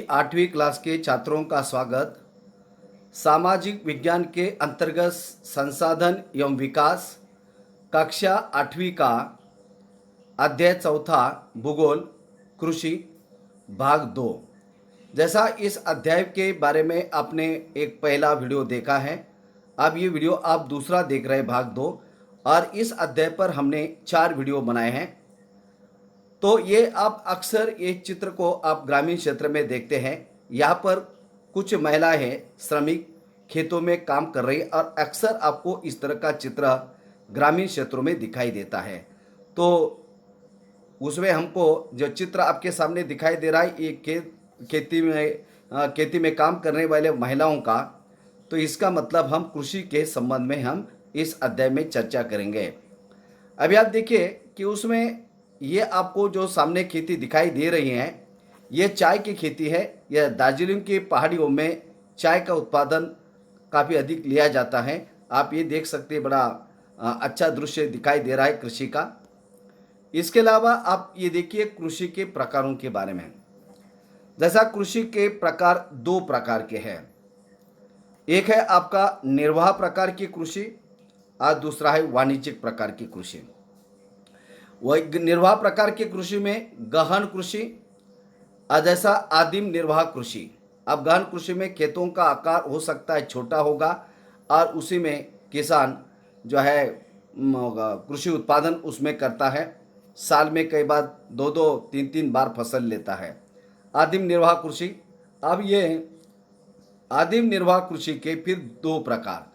8वीं क्लास के छात्रों का स्वागत। सामाजिक विज्ञान के अंतर्गत संसाधन एवं विकास कक्षा 8वीं का अध्याय चौथा भूगोल कृषि भाग 2। जैसा इस अध्याय के बारे में आपने एक पहला वीडियो देखा है, अब ये वीडियो आप दूसरा देख रहे हैं भाग 2। और इस अध्याय पर हमने 4 वीडियो बनाए हैं। तो ये आप अक्सर ये चित्र को आप ग्रामीण क्षेत्र में देखते हैं। यहाँ पर कुछ महिलाएं हैं, श्रमिक खेतों में काम कर रही है और अक्सर आपको इस तरह का चित्र ग्रामीण क्षेत्रों में दिखाई देता है। तो उसमें हमको जो चित्र आपके सामने दिखाई दे रहा है, ये खेती में काम करने वाले महिलाओं का। तो इसका मतलब हम कृषि के संबंध में हम इस अध्याय में चर्चा करेंगे। अभी आप देखिए कि उसमें ये आपको जो सामने खेती दिखाई दे रही है, ये चाय की खेती है। यह दार्जिलिंग की पहाड़ियों में चाय का उत्पादन काफ़ी अधिक लिया जाता है। आप ये देख सकते हैं, बड़ा अच्छा दृश्य दिखाई दे रहा है कृषि का। इसके अलावा आप ये देखिए कृषि के प्रकारों के बारे में। जैसा कृषि के प्रकार 2 प्रकार के हैं। एक है आपका निर्वाह प्रकार की कृषि और दूसरा है वाणिज्यिक प्रकार की कृषि। वह निर्वाह प्रकार की कृषि में गहन कृषि और जैसा आदिम निर्वाह कृषि। अब गहन कृषि में खेतों का आकार हो सकता है छोटा होगा और उसी में किसान जो है कृषि उत्पादन उसमें करता है। साल में कई बार 2-2, 3-3 बार फसल लेता है। आदिम निर्वाह कृषि। अब ये आदिम निर्वाह कृषि के फिर 2 प्रकार,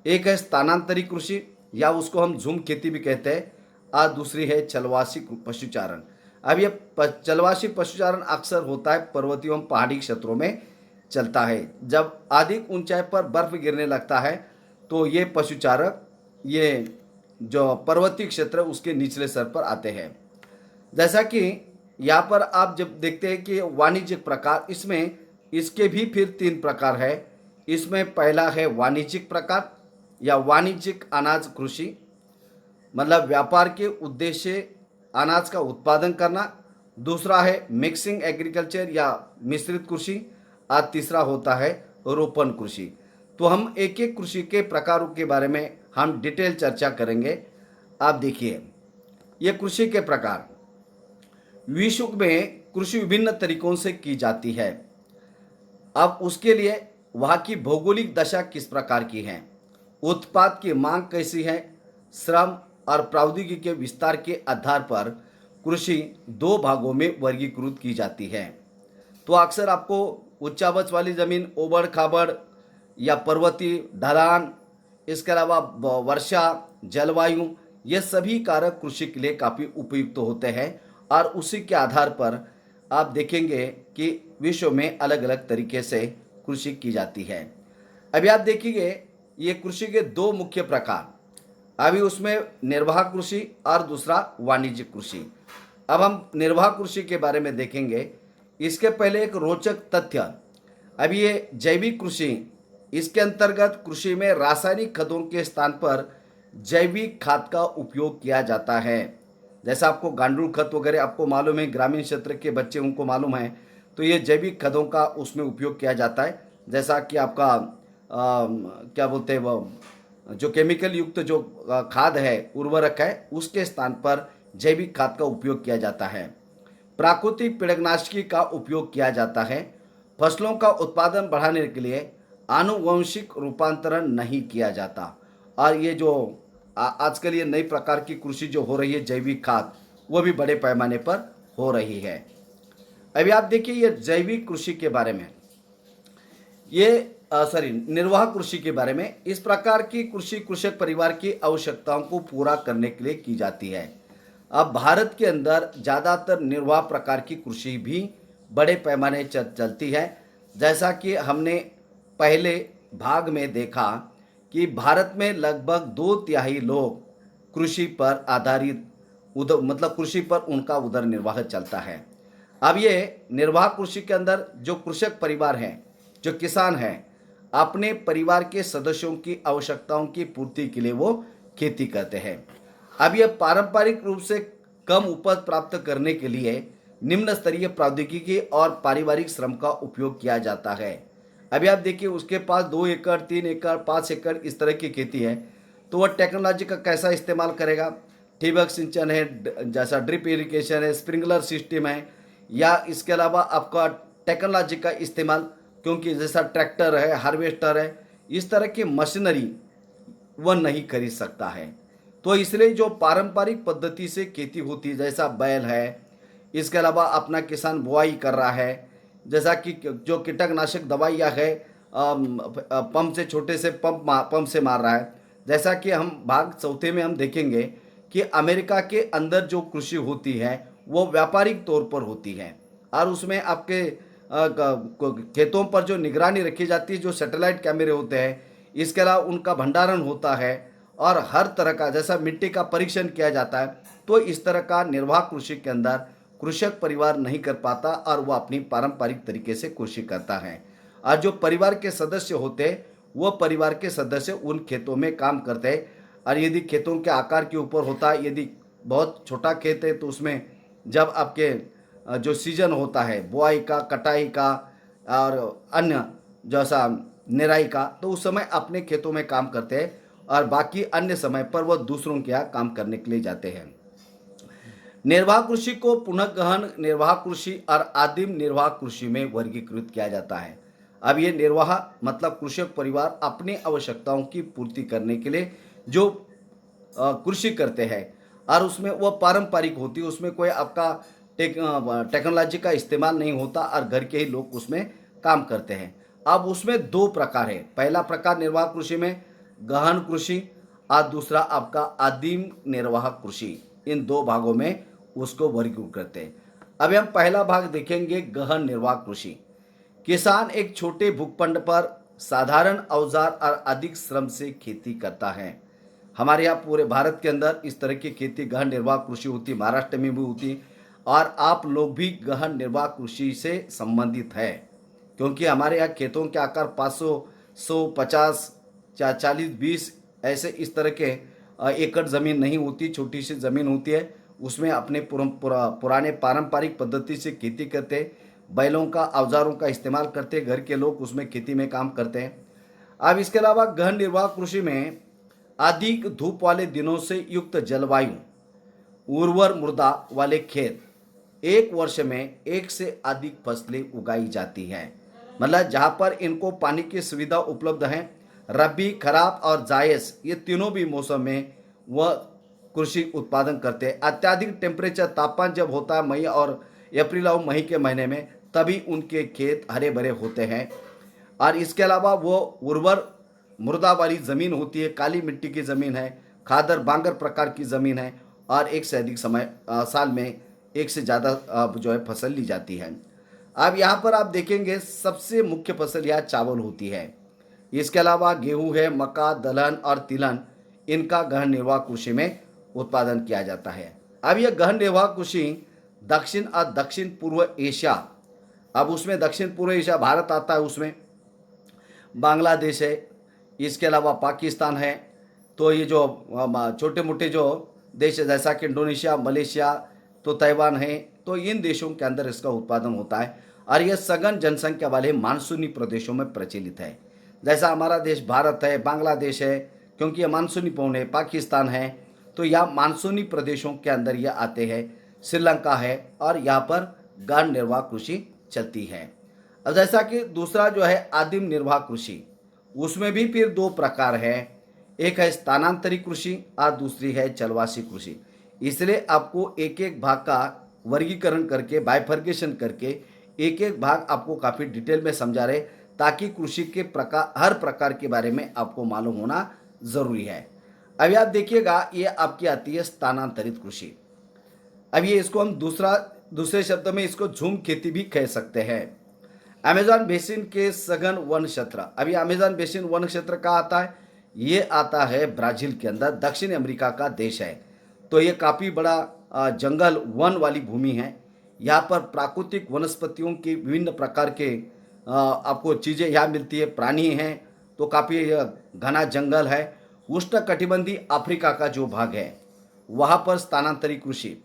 एक है स्थानांतरित कृषि या उसको हम झूम खेती भी कहते हैं, और दूसरी है चलवासी पशुचारण। अब ये चलवासी पशुचारण अक्सर होता है पर्वतीय एवं पहाड़ी क्षेत्रों में चलता है। जब अधिक ऊंचाई पर बर्फ गिरने लगता है तो ये पशुचारक ये जो पर्वतीय क्षेत्र उसके निचले स्तर पर आते हैं। जैसा कि यहाँ पर आप जब देखते हैं कि वाणिज्यिक प्रकार, इसमें इसके भी फिर 3 प्रकार है। इसमें पहला है वाणिज्यिक प्रकार या वाणिज्यिक अनाज कृषि, मतलब व्यापार के उद्देश्य अनाज का उत्पादन करना। दूसरा है मिक्सिंग एग्रीकल्चर या मिश्रित कृषि और तीसरा होता है रोपण कृषि। तो हम एक एक कृषि के प्रकारों के बारे में हम डिटेल चर्चा करेंगे। आप देखिए ये कृषि के प्रकार। विश्व में कृषि विभिन्न तरीकों से की जाती है। अब उसके लिए वहाँ की भौगोलिक दशा किस प्रकार की है, उत्पाद की मांग कैसी है, श्रम और प्रौद्योगिकी के विस्तार के आधार पर कृषि 2 भागों में वर्गीकृत की जाती है। तो अक्सर आपको उच्चावच वाली ज़मीन, ओबड़ खाबड़ या पर्वतीय ढलान, इसके अलावा वर्षा, जलवायु, ये सभी कारक कृषि के लिए काफ़ी उपयुक्त होते हैं। और उसी के आधार पर आप देखेंगे कि विश्व में अलग अलग तरीके से कृषि की जाती है। अभी आप देखिए ये कृषि के 2 मुख्य प्रकार, अभी उसमें निर्वाह कृषि और दूसरा वाणिज्यिक कृषि। अब हम निर्वाह कृषि के बारे में देखेंगे। इसके पहले एक रोचक तथ्य, अभी ये जैविक कृषि, इसके अंतर्गत कृषि में रासायनिक खादों के स्थान पर जैविक खाद का उपयोग किया जाता है। जैसा आपको गांडूल खत वगैरह आपको मालूम है, ग्रामीण क्षेत्र के बच्चे उनको मालूम है। तो ये जैविक खादों का उसमें उपयोग किया जाता है। जैसा कि आपका क्या बोलते हैं, वो जो केमिकल युक्त जो खाद है, उर्वरक है, उसके स्थान पर जैविक खाद का उपयोग किया जाता है। प्राकृतिक पीड़कनाशकी का उपयोग किया जाता है। फसलों का उत्पादन बढ़ाने के लिए आनुवंशिक रूपांतरण नहीं किया जाता। और ये जो आजकल ये नई प्रकार की कृषि जो हो रही है, जैविक खाद, वो भी बड़े पैमाने पर हो रही है। अभी आप देखिए ये जैविक कृषि के बारे में, ये निर्वाह कृषि के बारे में। इस प्रकार की कृषि कृषक परिवार की आवश्यकताओं को पूरा करने के लिए की जाती है। अब भारत के अंदर ज़्यादातर निर्वाह प्रकार की कृषि भी बड़े पैमाने चलती है। जैसा कि हमने पहले भाग में देखा कि भारत में लगभग 2/3 लोग कृषि पर आधारित मतलब कृषि पर उनका उदर निर्वाह चलता है। अब ये निर्वाह कृषि के अंदर जो कृषक परिवार हैं, जो किसान हैं, अपने परिवार के सदस्यों की आवश्यकताओं की पूर्ति के लिए वो खेती करते हैं। अब यह पारंपरिक रूप से कम उपज प्राप्त करने के लिए निम्न स्तरीय प्रौद्योगिकी और पारिवारिक श्रम का उपयोग किया जाता है। अभी आप देखिए उसके पास 2 एकड़, 3 एकड़, 5 एकड़ इस तरह की खेती है, तो वह टेक्नोलॉजी का कैसा इस्तेमाल करेगा। ठिबक सिंचन है, जैसा ड्रिप इरिगेशन है, स्प्रिंकलर सिस्टम है, या इसके अलावा आपका टेक्नोलॉजी का इस्तेमाल, क्योंकि जैसा ट्रैक्टर है, हार्वेस्टर है, इस तरह की मशीनरी वह नहीं खरीद सकता है। तो इसलिए जो पारंपरिक पद्धति से खेती होती है, जैसा बैल है, इसके अलावा अपना किसान बुआई कर रहा है, जैसा कि जो कीटनाशक दवाइयाँ है पंप से, छोटे से पंप से मार रहा है। जैसा कि हम भाग चौथे में हम देखेंगे कि अमेरिका के अंदर जो कृषि होती है वो व्यापारिक तौर पर होती है, और उसमें आपके खेतों पर जो निगरानी रखी जाती है, जो सैटेलाइट कैमरे होते हैं, इसके अलावा उनका भंडारण होता है, और हर तरह का जैसा मिट्टी का परीक्षण किया जाता है। तो इस तरह का निर्वाह कृषि के अंदर कृषक परिवार नहीं कर पाता, और वह अपनी पारंपरिक तरीके से कृषि करता है। और जो परिवार के सदस्य होते हैं, वो परिवार के सदस्य उन खेतों में काम करते हैं। और यदि खेतों के आकार के ऊपर होता है, यदि बहुत छोटा खेत है तो उसमें जब आपके जो सीजन होता है बुआई का, कटाई का और अन्य जैसा निराई का, तो उस समय अपने खेतों में काम करते हैं, और बाकी अन्य समय पर वह दूसरों के यहाँ काम करने के लिए जाते हैं। निर्वाह कृषि को पुनः गहन निर्वाह कृषि और आदिम निर्वाह कृषि में वर्गीकृत किया जाता है। अब ये निर्वाह मतलब कृषक परिवार अपनी आवश्यकताओं की पूर्ति करने के लिए जो कृषि करते हैं, और उसमें वह पारंपरिक होती है, उसमें कोई आपका टेक्नोलॉजी का इस्तेमाल नहीं होता, और घर के ही लोग उसमें काम करते हैं। अब उसमें 2 प्रकार है। पहला प्रकार निर्वाह कृषि में गहन कृषि, और दूसरा आपका आदिम निर्वाह कृषि। इन 2 भागों में उसको वर्गीकृत करते हैं। अभी हम पहला भाग देखेंगे, गहन निर्वाह कृषि। किसान एक छोटे भूखंड पर साधारण औजार और अधिक श्रम से खेती करता है। हमारे यहाँ पूरे भारत के अंदर इस तरह की खेती गहन निर्वाह कृषि होती है, महाराष्ट्र में भी होती है, और आप लोग भी गहन निर्वाह कृषि से संबंधित है, क्योंकि हमारे यहाँ खेतों के आकार 500, 100, 50, 40, 20 ऐसे इस तरह के एकड़ ज़मीन नहीं होती, छोटी सी ज़मीन होती है। उसमें अपने पुराने पारंपरिक पद्धति से खेती करते, बैलों का, औजारों का इस्तेमाल करते, घर के लोग उसमें खेती में काम करते हैं। अब इसके अलावा गहन निर्वाह कृषि में अधिक धूप वाले दिनों से युक्त जलवायु, उर्वर मृदा वाले खेत, एक वर्ष में 1 से अधिक फसलें उगाई जाती हैं। मतलब जहाँ पर इनको पानी की सुविधा उपलब्ध है, रबी, खराब और जायज़, ये तीनों भी मौसम में वह कृषि उत्पादन करते हैं। अत्यधिक टेम्परेचर, तापमान जब होता है मई और अप्रैल और मई के महीने में, तभी उनके खेत हरे भरे होते हैं। और इसके अलावा वो उर्वर मृदा वाली ज़मीन होती है, काली मिट्टी की ज़मीन है, खादर बांगर प्रकार की ज़मीन है, और एक से अधिक समय साल में एक से ज़्यादा जो है फसल ली जाती है। अब यहाँ पर आप देखेंगे सबसे मुख्य फसल यहाँ चावल होती है। इसके अलावा गेहूँ है, मक्का, दलहन और तिलहन, इनका गहन निर्वाह कृषि में उत्पादन किया जाता है। अब यह गहन निर्वाह कृषि दक्षिण और दक्षिण पूर्व एशिया, अब उसमें दक्षिण पूर्व एशिया भारत आता है, उसमें बांग्लादेश है, इसके अलावा पाकिस्तान है। तो ये जो छोटे मोटे जो देश है जैसा कि इंडोनेशिया, मलेशिया, तो ताइवान है, तो इन देशों के अंदर इसका उत्पादन होता है, और यह सघन जनसंख्या वाले मानसूनी प्रदेशों में प्रचलित है। जैसा हमारा देश भारत है, बांग्लादेश है, क्योंकि यह मानसूनी पवन है, पाकिस्तान है, तो यह मानसूनी प्रदेशों के अंदर यह आते हैं, श्रीलंका है, और यहाँ पर गहन निर्वाह कृषि चलती है। अब जैसा कि दूसरा जो है आदिम निर्वाह कृषि, उसमें भी फिर 2 प्रकार है। एक है स्थानांतरित कृषि और दूसरी है चलवासी कृषि। इसलिए आपको एक एक भाग का वर्गीकरण करके, बाइफर्केशन करके, एक एक भाग आपको काफ़ी डिटेल में समझा रहे, ताकि कृषि के प्रकार, हर प्रकार के बारे में आपको मालूम होना ज़रूरी है। अभी आप देखिएगा, ये आपकी आती है स्थानांतरित कृषि। अब ये इसको हम दूसरे शब्दों में इसको झूम खेती भी कह सकते हैं। अमेज़न बेसिन के सघन वन क्षेत्र, अभी अमेज़न बेसिन वन क्षेत्र कहाँ आता है, ये आता है ब्राज़ील के अंदर, दक्षिण अमेरिका का देश है। तो ये काफ़ी बड़ा जंगल वन वाली भूमि है। यहाँ पर प्राकृतिक वनस्पतियों की विभिन्न प्रकार के आपको चीज़ें यहाँ मिलती है, प्राणी हैं, तो काफ़ी घना जंगल है। उष्णकटिबंधीय अफ्रीका का जो भाग है, वहाँ पर स्थानांतरित कृषि,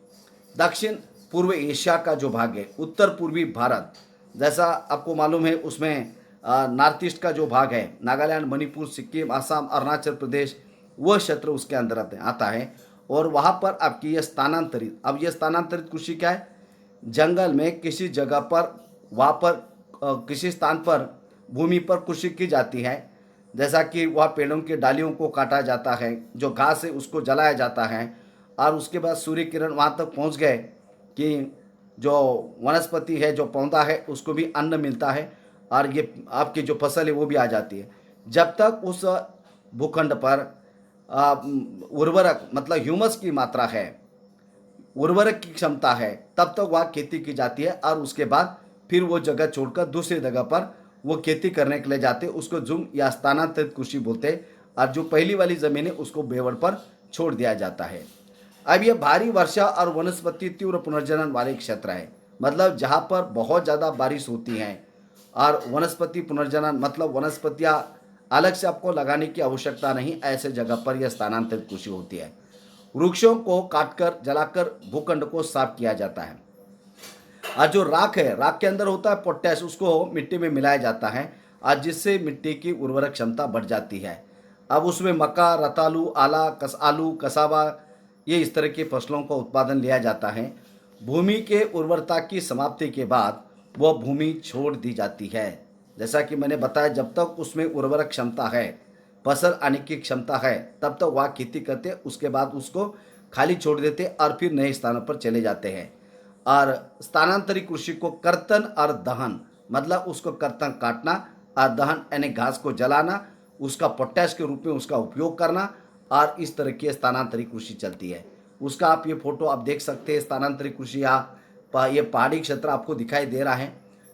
दक्षिण पूर्व एशिया का जो भाग है, उत्तर पूर्वी भारत, जैसा आपको मालूम है उसमें नॉर्थ ईस्ट का जो भाग है, नागालैंड, मणिपुर, सिक्किम, असम, अरुणाचल प्रदेश, वह क्षेत्र उसके अंदर आता है। और वहाँ पर आपकी ये स्थानांतरित, अब ये स्थानांतरित कृषि क्या है, जंगल में किसी जगह पर, वहाँ पर किसी स्थान पर भूमि पर कृषि की जाती है। जैसा कि वह पेड़ों की डालियों को काटा जाता है, जो घास है उसको जलाया जाता है, और उसके बाद सूर्य किरण वहाँ तक पहुँच गए कि जो वनस्पति है, जो पौधा है, उसको भी अन्न मिलता है, और ये आपकी जो फसल है वो भी आ जाती है। जब तक उस भूखंड पर उर्वरक मतलब ह्यूमस की मात्रा है, उर्वरक की क्षमता है, तब तक वहाँ खेती की जाती है। और उसके बाद फिर वो जगह छोड़कर दूसरी जगह पर वो खेती करने के लिए जाते, उसको झुम या स्थानांतरित कृषि बोलते हैं। और जो पहली वाली ज़मीन है उसको बेवड़ पर छोड़ दिया जाता है। अब ये भारी वर्षा और वनस्पति तीव्र पुनर्जनन वाले क्षेत्र है, मतलब जहाँ पर बहुत ज़्यादा बारिश होती है, और वनस्पति पुनर्जनन मतलब वनस्पतियाँ अलग से आपको लगाने की आवश्यकता नहीं, ऐसे जगह पर यह स्थानांतरित कृषि होती है। वृक्षों को काटकर जलाकर भूखंड को साफ किया जाता है। और जो राख है, राख के अंदर होता है पोटैश, उसको मिट्टी में मिलाया जाता है, और जिससे मिट्टी की उर्वरक क्षमता बढ़ जाती है। अब उसमें मक्का, रतालू, आलू, कसावा, ये इस तरह की फसलों का उत्पादन लिया जाता है। भूमि के उर्वरता की समाप्ति के बाद वह भूमि छोड़ दी जाती है। जैसा कि मैंने बताया, जब तक उसमें उर्वरक क्षमता है, फसल आने की क्षमता है, तब तक वह खेती करते, उसके बाद उसको खाली छोड़ देते और फिर नए स्थानों पर चले जाते हैं। और स्थानांतरित कृषि को कर्तन और दहन, मतलब उसको कर्तन काटना, और दहन यानी घास को जलाना, उसका पोटैश के रूप में उसका उपयोग करना, और इस तरह की स्थानांतरित कृषि चलती है। उसका आप ये फोटो आप देख सकते हैं, स्थानांतरित कृषि। ये पहाड़ी क्षेत्र आपको दिखाई दे रहा है,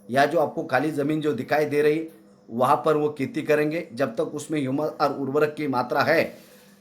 या जो आपको खाली ज़मीन जो दिखाई दे रही, वहाँ पर वो खेती करेंगे। जब तक उसमें ह्यूमस और उर्वरक की मात्रा है,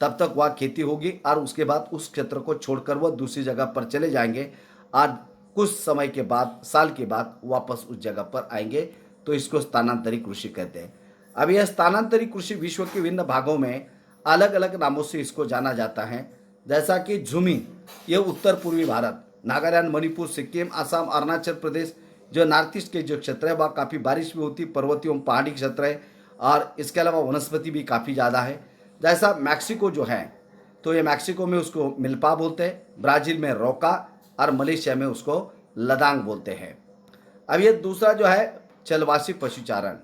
तब तक वह खेती होगी, और उसके बाद उस क्षेत्र को छोड़कर वह दूसरी जगह पर चले जाएंगे, और कुछ समय के बाद, साल के बाद वापस उस जगह पर आएंगे। तो इसको स्थानांतरित कृषि कहते हैं। अब यह स्थानांतरित कृषि विश्व के विभिन्न भागों में अलग अलग नामों से इसको जाना जाता है। जैसा कि झूमी, ये उत्तर पूर्वी भारत, नागालैंड, मणिपुर, सिक्किम, असम, अरुणाचल प्रदेश, जो नॉर्थ ईस्ट के जो क्षेत्र है, वह काफ़ी बारिश भी होती, पर्वतीय एवं पहाड़ी क्षेत्र है, और इसके अलावा वनस्पति भी काफ़ी ज़्यादा है। जैसा मैक्सिको जो है, तो ये मैक्सिको में उसको मिल्पा बोलते हैं, ब्राज़ील में रोका, और मलेशिया में उसको लदांग बोलते हैं। अब ये दूसरा जो है चलवासी पशुचारण।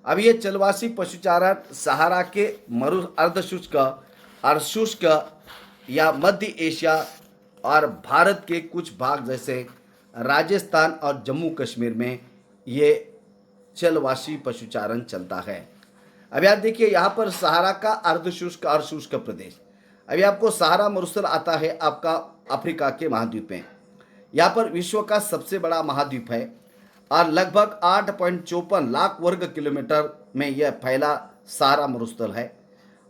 अब ये चलवासी पशुचारण सहारा के मरु अर्धशुष्क और शुष्क या मध्य एशिया और भारत के कुछ भाग जैसे राजस्थान और जम्मू कश्मीर में ये चलवासी पशुचारण चलता है। अब यार देखिए, यहाँ पर सहारा का अर्धशुष्क और शुष्क प्रदेश। अभी आपको सहारा मरुस्थल आता है आपका अफ्रीका के महाद्वीप में। यहाँ पर विश्व का सबसे बड़ा महाद्वीप है, और लगभग 8.54 लाख वर्ग किलोमीटर में यह फैला सहारा मरुस्थल है।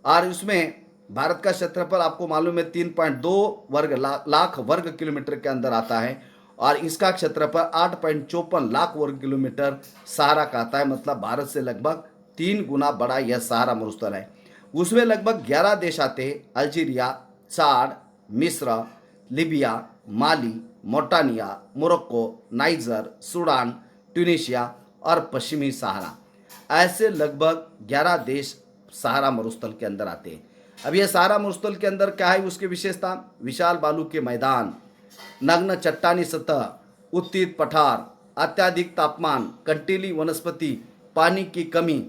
और इसमें भारत का क्षेत्रफल आपको मालूम है 3.2 लाख वर्ग किलोमीटर के अंदर आता है, और इसका क्षेत्रफल 8.54 लाख वर्ग किलोमीटर सहारा का आता है। मतलब भारत से लगभग 3 गुना बड़ा यह सहारा मरुस्थल है। उसमें लगभग 11 देश आते हैं: अल्जीरिया, चाड, मिस्र, लीबिया, माली, मोटानिया, मोरक्को, नाइजर, सूडान, ट्यूनीशिया और पश्चिमी सहारा। ऐसे लगभग 11 देश सहारा मरुस्थल के अंदर आते हैं। अब यह सहारा मरुस्थल के अंदर क्या है उसकी विशेषता? विशाल बालू के मैदान, नग्न चट्टानी सतह, उत्तीत पठार, अत्याधिक तापमान, कंटीली वनस्पति, पानी की कमी।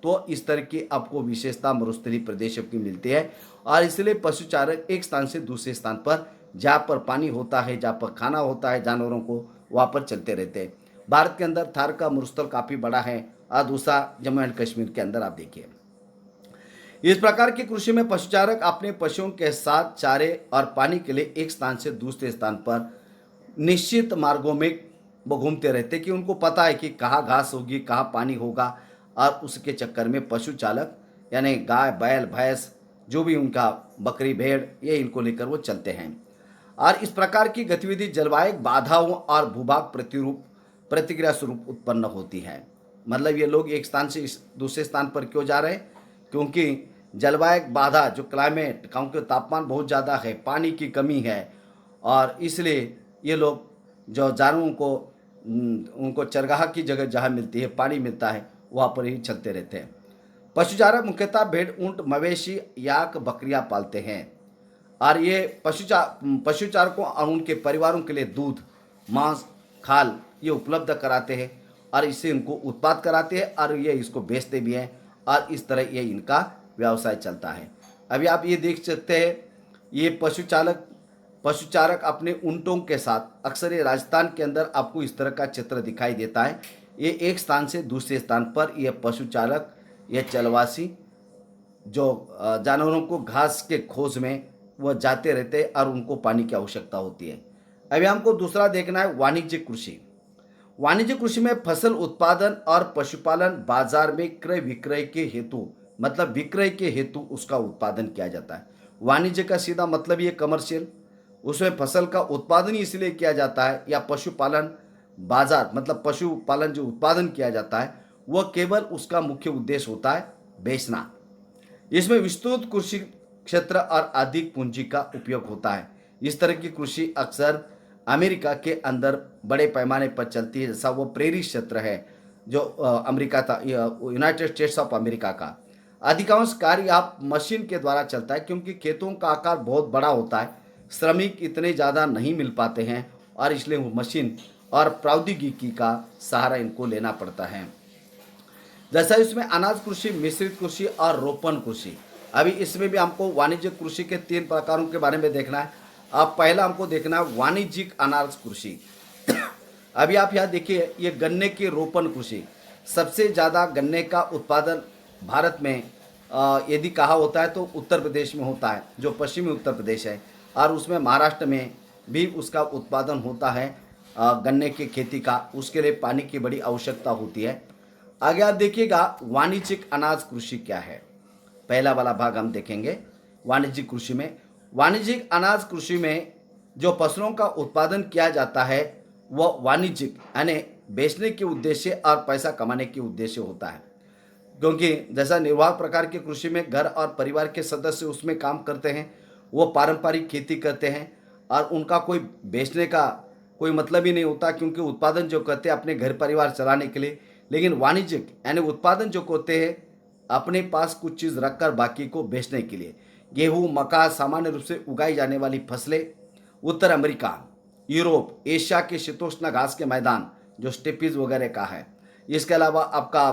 तो इस तरह की आपको विशेषता मरुस्थलीय प्रदेशों की मिलती है, और इसलिए पशुचारक एक स्थान से दूसरे स्थान पर, जहाँ पर पानी होता है, जहाँ पर खाना होता है जानवरों को, वहाँ पर चलते रहते हैं। भारत के अंदर थार का मरुस्थल काफ़ी बड़ा है, और दूसरा जम्मू एंड कश्मीर के अंदर आप देखिए। इस प्रकार की कृषि में पशुचारक अपने पशुओं के साथ चारे और पानी के लिए एक स्थान से दूसरे स्थान पर निश्चित मार्गों में वो घूमते रहते, कि उनको पता है कि कहाँ घास होगी, कहाँ पानी होगा, और उसके चक्कर में पशु चालक यानी गाय, बैल, भैंस, जो भी उनका बकरी, भेड़, ये इनको लेकर वो चलते हैं। और इस प्रकार की गतिविधि जलवायु बाधाओं और भूभाग प्रतिक्रिया स्वरूप उत्पन्न होती है। मतलब ये लोग एक स्थान से इस दूसरे स्थान पर क्यों जा रहे हैं? क्योंकि जलवायु बाधा, जो क्लाइमेट, क्योंकि तापमान बहुत ज़्यादा है, पानी की कमी है, और इसलिए ये लोग जो जानवरों को उनको चरगाह की जगह जहाँ मिलती है, पानी मिलता है, वहाँ पर ही चलते रहते हैं। पशुचारक मुख्यतः भेड़, ऊंट, मवेशी, याक, बकरियां पालते हैं और ये पशुचारकों और उनके परिवारों के लिए दूध, मांस, खाल ये उपलब्ध कराते हैं और इससे इनको उत्पाद कराते हैं और ये इसको बेचते भी हैं और इस तरह ये इनका व्यवसाय चलता है। अभी आप ये देख सकते हैं, ये पशुचारक अपने ऊँटों के साथ, अक्सर ये राजस्थान के अंदर आपको इस तरह का चित्र दिखाई देता है। ये एक स्थान से दूसरे स्थान पर ये पशुचारक, ये चलवासी जो जानवरों को घास के खोज में वह जाते रहते हैं और उनको पानी की आवश्यकता होती है। अभी हमको दूसरा देखना है वाणिज्यिक कृषि। वाणिज्यिक कृषि में फसल उत्पादन और पशुपालन बाजार में क्रय विक्रय के हेतु, मतलब विक्रय के हेतु उसका उत्पादन किया जाता है। वाणिज्य का सीधा मतलब ये कमर्शियल, उसमें फसल का उत्पादन ही इसलिए किया जाता है, या पशुपालन बाजार मतलब पशुपालन जो उत्पादन किया जाता है वह केवल उसका मुख्य उद्देश्य होता है बेचना। इसमें विस्तृत कृषि क्षेत्र और अधिक पूंजी का उपयोग होता है। इस तरह की कृषि अक्सर अमेरिका के अंदर बड़े पैमाने पर चलती है, जैसा वो प्रेरी क्षेत्र है जो अमेरिका था, यूनाइटेड स्टेट्स ऑफ अमेरिका का। अधिकांश कार्य आप मशीन के द्वारा चलता है क्योंकि खेतों का आकार बहुत बड़ा होता है, श्रमिक इतने ज़्यादा नहीं मिल पाते हैं और इसलिए वो मशीन और प्रौद्योगिकी का सहारा इनको लेना पड़ता है। जैसा इसमें अनाज कृषि, मिश्रित कृषि और रोपण कृषि। अभी इसमें भी हमको वाणिज्यिक कृषि के 3 प्रकारों के बारे में देखना है। अब पहला हमको देखना है वाणिज्यिक अनाज कृषि। अभी आप यहाँ देखिए, ये गन्ने की रोपण कृषि। सबसे ज़्यादा गन्ने का उत्पादन भारत में यदि कहा होता है तो उत्तर प्रदेश में होता है, जो पश्चिमी उत्तर प्रदेश है, और उसमें महाराष्ट्र में भी उसका उत्पादन होता है गन्ने की खेती का। उसके लिए पानी की बड़ी आवश्यकता होती है। आगे आप देखिएगा वाणिज्यिक अनाज कृषि क्या है। पहला वाला भाग हम देखेंगे वाणिज्यिक कृषि में। वाणिज्यिक अनाज कृषि में जो फसलों का उत्पादन किया जाता है वह वाणिज्यिक यानी बेचने के उद्देश्य और पैसा कमाने के उद्देश्य होता है, क्योंकि जैसा निर्वाह प्रकार की कृषि में घर और परिवार के सदस्य उसमें काम करते हैं, वो पारंपरिक खेती करते हैं और उनका कोई बेचने का कोई मतलब ही नहीं होता, क्योंकि उत्पादन जो करते हैं अपने घर परिवार चलाने के लिए। लेकिन वाणिज्यिक यानी उत्पादन जो होते हैं अपने पास कुछ चीज़ रखकर बाकी को बेचने के लिए। गेहूँ, मक्का सामान्य रूप से उगाई जाने वाली फसलें उत्तर अमेरिका, यूरोप, एशिया के शीतोष्ण घास के मैदान जो स्टेपीज वगैरह का है। इसके अलावा आपका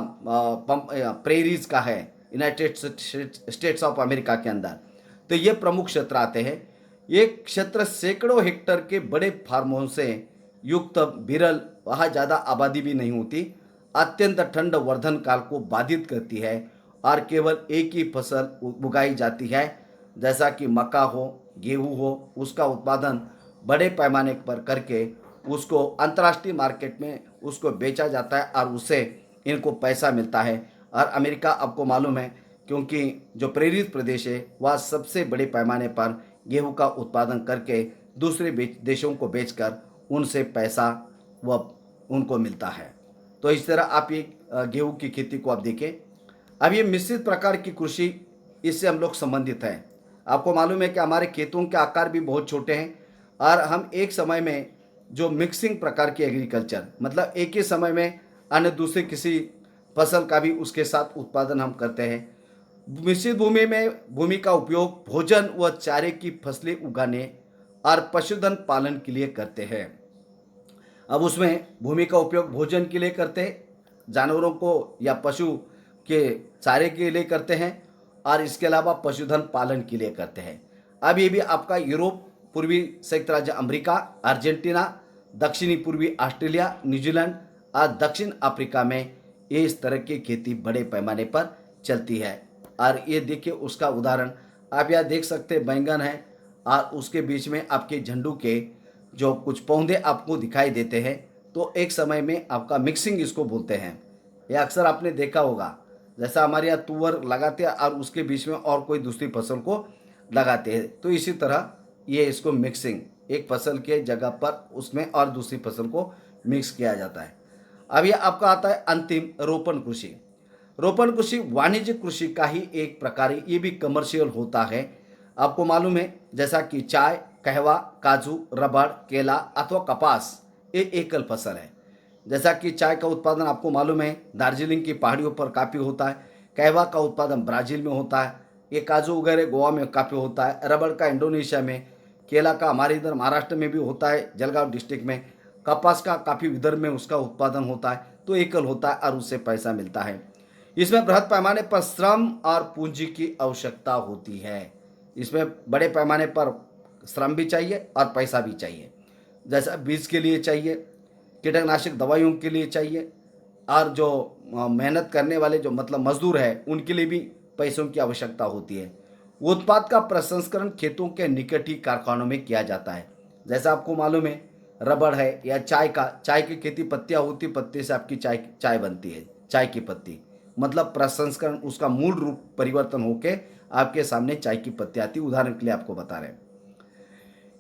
प्रेरीज का है यूनाइटेड स्टेट्स ऑफ अमेरिका के अंदर। तो ये प्रमुख क्षेत्र आते हैं। ये क्षेत्र सैकड़ों हेक्टेयर के बड़े फार्मों से युक्त, विरल, वहाँ ज़्यादा आबादी भी नहीं होती, अत्यंत ठंड वर्धन काल को बाधित करती है और केवल एक ही फसल उगाई जाती है, जैसा कि मक्का हो, गेहूँ हो। उसका उत्पादन बड़े पैमाने पर करके उसको अंतर्राष्ट्रीय मार्केट में उसको बेचा जाता है और उससे इनको पैसा मिलता है। और अमेरिका आपको मालूम है, क्योंकि जो प्रेरित प्रदेश है वह सबसे बड़े पैमाने पर गेहूं का उत्पादन करके दूसरे देशों को बेचकर उनसे पैसा वह उनको मिलता है। तो इस तरह आप ये गेहूं की खेती को आप देखें। अब ये मिश्रित प्रकार की कृषि, इससे हम लोग संबंधित हैं। आपको मालूम है कि हमारे खेतों के आकार भी बहुत छोटे हैं और हम एक समय में जो मिक्सिंग प्रकार की एग्रीकल्चर, मतलब एक ही समय में अन्य दूसरे किसी फसल का भी उसके साथ उत्पादन हम करते हैं। मिश्रित भूमि में भूमि का उपयोग भोजन व चारे की फसलें उगाने और पशुधन पालन के लिए करते हैं। अब उसमें भूमि का उपयोग भोजन के लिए करते हैं, जानवरों को या पशु के चारे के लिए करते हैं, और इसके अलावा पशुधन पालन के लिए करते हैं। अब ये भी आपका यूरोप, पूर्वी संयुक्त राज्य अमेरिका, अर्जेंटीना, दक्षिणी पूर्वी ऑस्ट्रेलिया, न्यूजीलैंड और दक्षिण अफ्रीका में ये इस तरह की खेती बड़े पैमाने पर चलती है। और ये देखिए उसका उदाहरण आप यहाँ देख सकते हैं, बैंगन है और उसके बीच में आपके झंडू के जो कुछ पौधे आपको दिखाई देते हैं। तो एक समय में आपका मिक्सिंग इसको बोलते हैं। ये अक्सर आपने देखा होगा, जैसा हमारे यहाँ तुअर लगाते हैं और उसके बीच में और कोई दूसरी फसल को लगाते हैं, तो इसी तरह ये इसको मिक्सिंग, एक फसल के जगह पर उसमें और दूसरी फसल को मिक्स किया जाता है। अब ये आपका आता है अंतिम रोपण कृषि। रोपण कृषि वाणिज्यिक कृषि का ही एक प्रकार है, ये भी कमर्शियल होता है। आपको मालूम है, जैसा कि चाय, कहवा, काजू, रबड़, केला अथवा कपास ये एकल फसल है। जैसा कि चाय का उत्पादन आपको मालूम है दार्जिलिंग की पहाड़ियों पर काफ़ी होता है, कहवा का उत्पादन ब्राज़ील में होता है, ये काजू वगैरह गोवा में काफ़ी होता है, रबड़ का इंडोनेशिया में, केला का हमारे इधर महाराष्ट्र में भी होता है जलगांव डिस्ट्रिक्ट में, कपास का काफ़ी विदर्भ में उसका उत्पादन होता है। तो एकल होता है और उससे पैसा मिलता है। इसमें बृहद पैमाने पर श्रम और पूंजी की आवश्यकता होती है। इसमें बड़े पैमाने पर श्रम भी चाहिए और पैसा भी चाहिए। जैसा बीज के लिए चाहिए, कीटनाशक दवाइयों के लिए चाहिए, और जो मेहनत करने वाले जो मतलब मजदूर है उनके लिए भी पैसों की आवश्यकता होती है। उत्पाद का प्रसंस्करण खेतों के निकट ही कारखानों में किया जाता है। जैसा आपको मालूम है रबड़ है या चाय की खेती, पत्तियाँ होती, पत्ते से आपकी चाय बनती है, चाय की पत्ती मतलब प्रसंस्करण, उसका मूल रूप परिवर्तन होके आपके सामने चाय की पत्ती आती। उदाहरण के लिए आपको बता रहे हैं।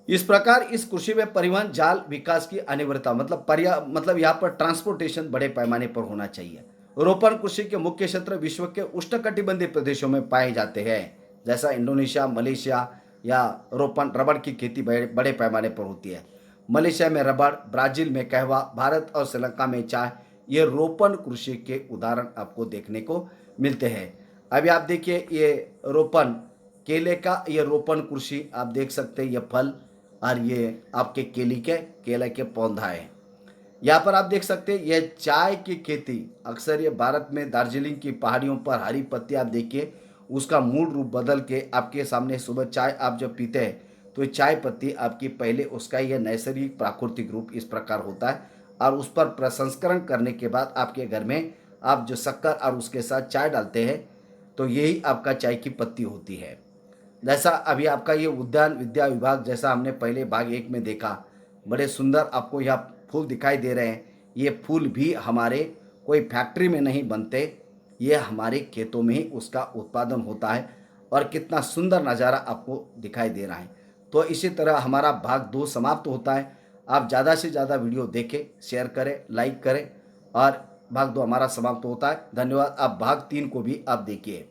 इस प्रकार इस कृषि में परिवहन जाल विकास की अनिवार्यता मतलब यहाँ पर ट्रांसपोर्टेशन बड़े पैमाने पर होना चाहिए। रोपण कृषि के मुख्य क्षेत्र विश्व के उष्णकटिबंधीय प्रदेशों में पाए जाते हैं। जैसा इंडोनेशिया, मलेशिया या रोपण रबड़ की खेती बड़े पैमाने पर होती है। मलेशिया में रबड़, ब्राजील में कहवा, भारत और श्रीलंका में चाय, ये रोपण कृषि के उदाहरण आपको देखने को मिलते हैं। अभी आप देखिए ये रोपण केले का, ये रोपण कृषि आप देख सकते हैं, ये फल और ये आपके केले के पौधा है। यहाँ पर आप देख सकते हैं ये चाय की खेती, अक्सर ये भारत में दार्जिलिंग की पहाड़ियों पर हरी पत्ती आप देखिए उसका मूल रूप बदल के आपके सामने सुबह चाय आप जब पीते हैं तो ये चाय पत्ती आपकी पहले उसका यह नैसर्गिक प्राकृतिक रूप इस प्रकार होता है, और उस पर प्रसंस्करण करने के बाद आपके घर में आप जो शक्कर और उसके साथ चाय डालते हैं तो यही आपका चाय की पत्ती होती है। जैसा अभी आपका ये उद्यान विद्या विभाग, जैसा हमने पहले भाग 1 में देखा, बड़े सुंदर आपको यह फूल दिखाई दे रहे हैं। ये फूल भी हमारे कोई फैक्ट्री में नहीं बनते, ये हमारे खेतों में ही उसका उत्पादन होता है, और कितना सुंदर नज़ारा आपको दिखाई दे रहा है। तो इसी तरह हमारा भाग 2 समाप्त होता है। आप ज़्यादा से ज़्यादा वीडियो देखें, शेयर करें, लाइक करें, और भाग 2 हमारा समाप्त होता है। धन्यवाद। आप भाग 3 को भी आप देखिए।